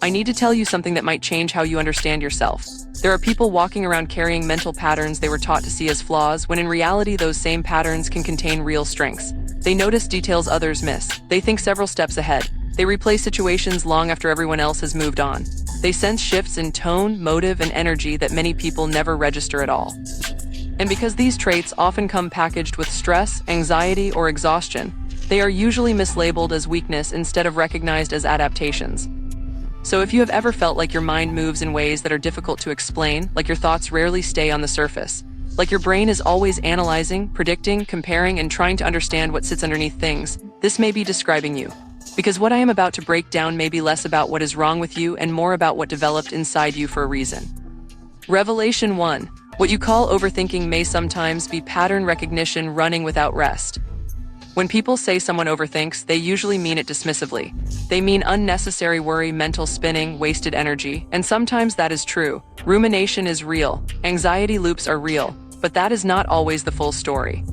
I need to tell you something that might change how you understand yourself. There are people walking around carrying mental patterns they were taught to see as flaws, when in reality those same patterns can contain real strengths. They notice details others miss. They think several steps ahead. They replay situations long after everyone else has moved on. They sense shifts in tone, motive, and energy that many people never register at all. And because these traits often come packaged with stress, anxiety, or exhaustion, they are usually mislabeled as weakness instead of recognized as adaptations. So if you have ever felt like your mind moves in ways that are difficult to explain, like your thoughts rarely stay on the surface, like your brain is always analyzing, predicting, comparing, and trying to understand what sits underneath things, this may be describing you. Because what I am about to break down may be less about what is wrong with you and more about what developed inside you for a reason. Revelation 1. What you call overthinking may sometimes be pattern recognition running without rest. When people say someone overthinks, they usually mean it dismissively. They mean unnecessary worry, mental spinning, wasted energy, and sometimes that is true. Rumination is real, anxiety loops are real, but that is not always the full story.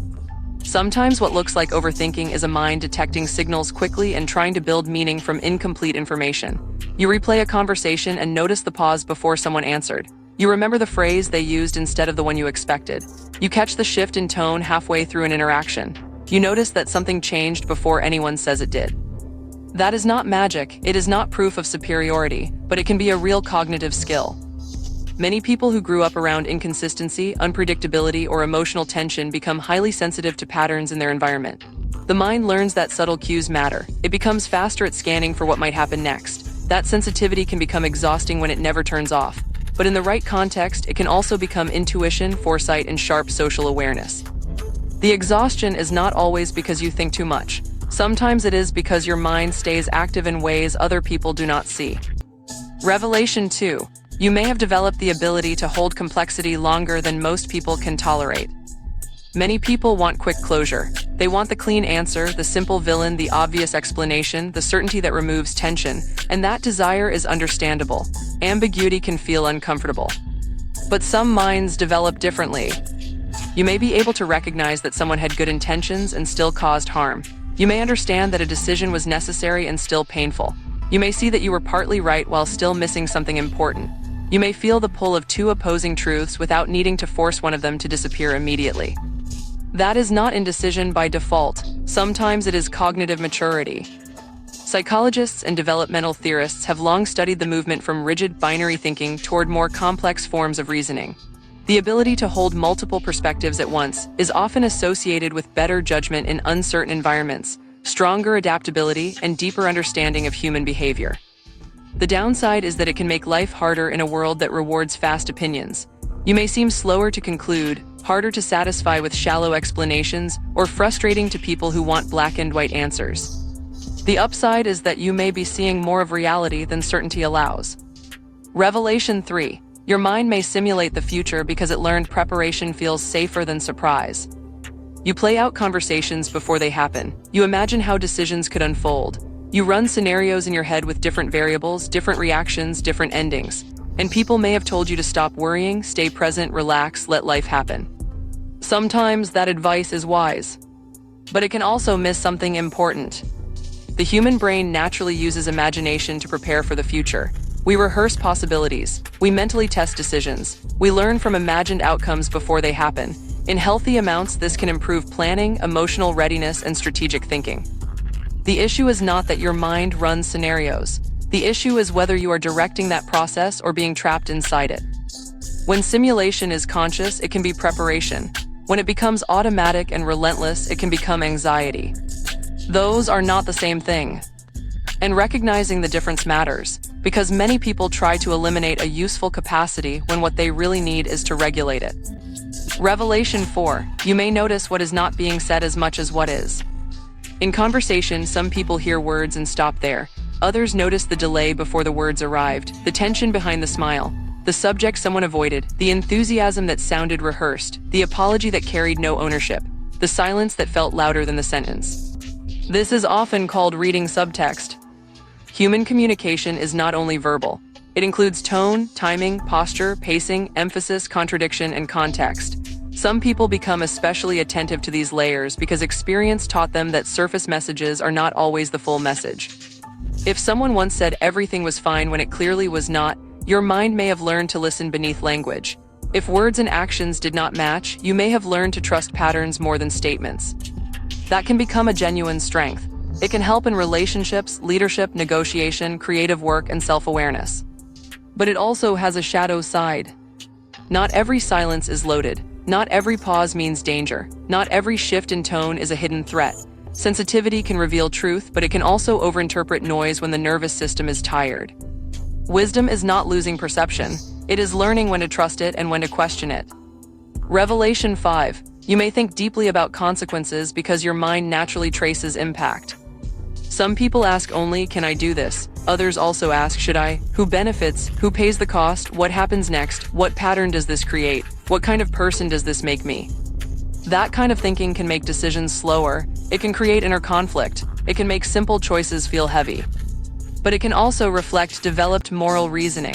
Sometimes what looks like overthinking is a mind detecting signals quickly and trying to build meaning from incomplete information. You replay a conversation and notice the pause before someone answered. You remember the phrase they used instead of the one you expected. You catch the shift in tone halfway through an interaction. You notice that something changed before anyone says it did. That is not magic, it is not proof of superiority, but it can be a real cognitive skill. Many people who grew up around inconsistency, unpredictability, or emotional tension become highly sensitive to patterns in their environment. The mind learns that subtle cues matter. It becomes faster at scanning for what might happen next. That sensitivity can become exhausting when it never turns off. But in the right context, it can also become intuition, foresight, and sharp social awareness. The exhaustion is not always because you think too much. Sometimes it is because your mind stays active in ways other people do not see. Revelation 2. You may have developed the ability to hold complexity longer than most people can tolerate. Many people want quick closure. They want the clean answer, the simple villain, the obvious explanation, the certainty that removes tension, and that desire is understandable. Ambiguity can feel uncomfortable. But some minds develop differently. You may be able to recognize that someone had good intentions and still caused harm. You may understand that a decision was necessary and still painful. You may see that you were partly right while still missing something important. You may feel the pull of two opposing truths without needing to force one of them to disappear immediately. That is not indecision by default. Sometimes it is cognitive maturity. Psychologists and developmental theorists have long studied the movement from rigid binary thinking toward more complex forms of reasoning. The ability to hold multiple perspectives at once is often associated with better judgment in uncertain environments, stronger adaptability, and deeper understanding of human behavior. The downside is that it can make life harder in a world that rewards fast opinions. You may seem slower to conclude, harder to satisfy with shallow explanations, or frustrating to people who want black and white answers. The upside is that you may be seeing more of reality than certainty allows. Revelation 3. Your mind may simulate the future because it learned preparation feels safer than surprise. You play out conversations before they happen. You imagine how decisions could unfold. You run scenarios in your head with different variables, different reactions, different endings. And people may have told you to stop worrying, stay present, relax, let life happen. Sometimes that advice is wise, but it can also miss something important. The human brain naturally uses imagination to prepare for the future. We rehearse possibilities. We mentally test decisions. We learn from imagined outcomes before they happen. In healthy amounts, this can improve planning, emotional readiness, and strategic thinking. The issue is not that your mind runs scenarios. The issue is whether you are directing that process or being trapped inside it. When simulation is conscious, it can be preparation. When it becomes automatic and relentless, it can become anxiety. Those are not the same thing. And recognizing the difference matters, because many people try to eliminate a useful capacity when what they really need is to regulate it. Revelation 4. You may notice what is not being said as much as what is. In conversation, some people hear words and stop there. Others notice the delay before the words arrived, the tension behind the smile, the subject someone avoided, the enthusiasm that sounded rehearsed, the apology that carried no ownership, the silence that felt louder than the sentence. This is often called reading subtext. Human communication is not only verbal. It includes tone, timing, posture, pacing, emphasis, contradiction, and context. Some people become especially attentive to these layers because experience taught them that surface messages are not always the full message. If someone once said everything was fine when it clearly was not, your mind may have learned to listen beneath language. If words and actions did not match, you may have learned to trust patterns more than statements. That can become a genuine strength. It can help in relationships, leadership, negotiation, creative work, and self-awareness. But it also has a shadow side. Not every silence is loaded. Not every pause means danger. Not every shift in tone is a hidden threat. Sensitivity can reveal truth, but it can also overinterpret noise when the nervous system is tired. Wisdom is not losing perception. It is learning when to trust it and when to question it. Revelation 5. You may think deeply about consequences because your mind naturally traces impact. Some people ask only, can I do this? Others also ask, should I? Who benefits? Who pays the cost? What happens next? What pattern does this create? What kind of person does this make me? That kind of thinking can make decisions slower. It can create inner conflict. It can make simple choices feel heavy. But it can also reflect developed moral reasoning.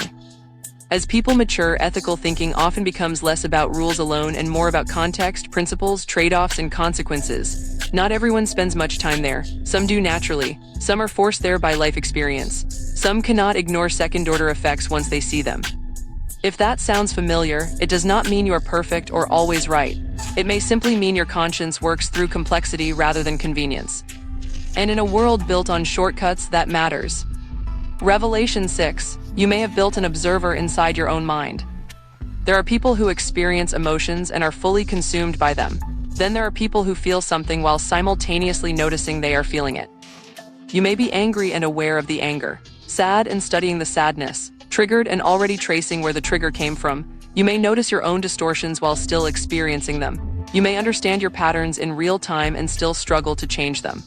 As people mature, ethical thinking often becomes less about rules alone and more about context, principles, trade-offs, and consequences. Not everyone spends much time there. Some do naturally. Some are forced there by life experience. Some cannot ignore second-order effects once they see them. If that sounds familiar, it does not mean you are perfect or always right. It may simply mean your conscience works through complexity rather than convenience. And in a world built on shortcuts, that matters. Revelation 6. You may have built an observer inside your own mind. There are people who experience emotions and are fully consumed by them. Then there are people who feel something while simultaneously noticing they are feeling it. You may be angry and aware of the anger, sad and studying the sadness, triggered and already tracing where the trigger came from. You may notice your own distortions while still experiencing them. You may understand your patterns in real time and still struggle to change them.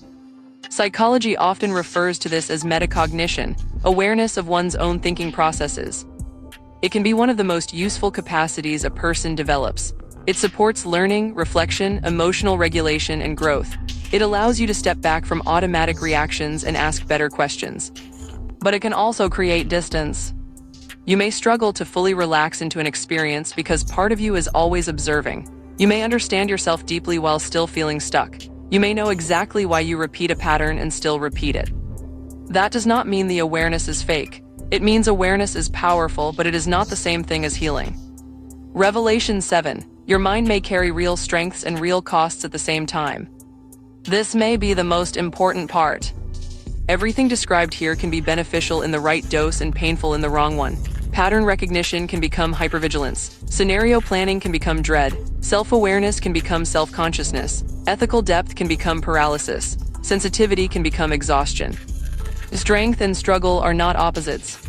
Psychology often refers to this as metacognition, awareness of one's own thinking processes. It can be one of the most useful capacities a person develops. It supports learning, reflection, emotional regulation, and growth. It allows you to step back from automatic reactions and ask better questions. But it can also create distance. You may struggle to fully relax into an experience because part of you is always observing. You may understand yourself deeply while still feeling stuck. You may know exactly why you repeat a pattern and still repeat it. That does not mean the awareness is fake. It means awareness is powerful, but it is not the same thing as healing. Revelation 7. Your mind may carry real strengths and real costs at the same time. This may be the most important part. Everything described here can be beneficial in the right dose and painful in the wrong one. Pattern recognition can become hypervigilance. Scenario planning can become dread. Self-awareness can become self-consciousness. Ethical depth can become paralysis. Sensitivity can become exhaustion. Strength and struggle are not opposites.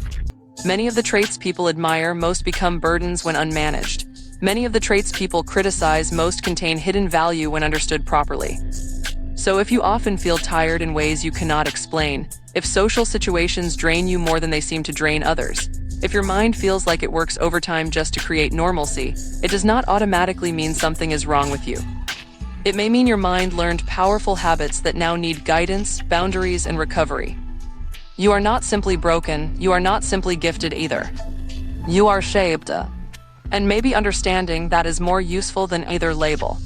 Many of the traits people admire most become burdens when unmanaged. Many of the traits people criticize most contain hidden value when understood properly. So if you often feel tired in ways you cannot explain, if social situations drain you more than they seem to drain others, if your mind feels like it works overtime just to create normalcy, it does not automatically mean something is wrong with you. It may mean your mind learned powerful habits that now need guidance, boundaries, and recovery. You are not simply broken, you are not simply gifted either. You are shaped, and maybe understanding that is more useful than either label.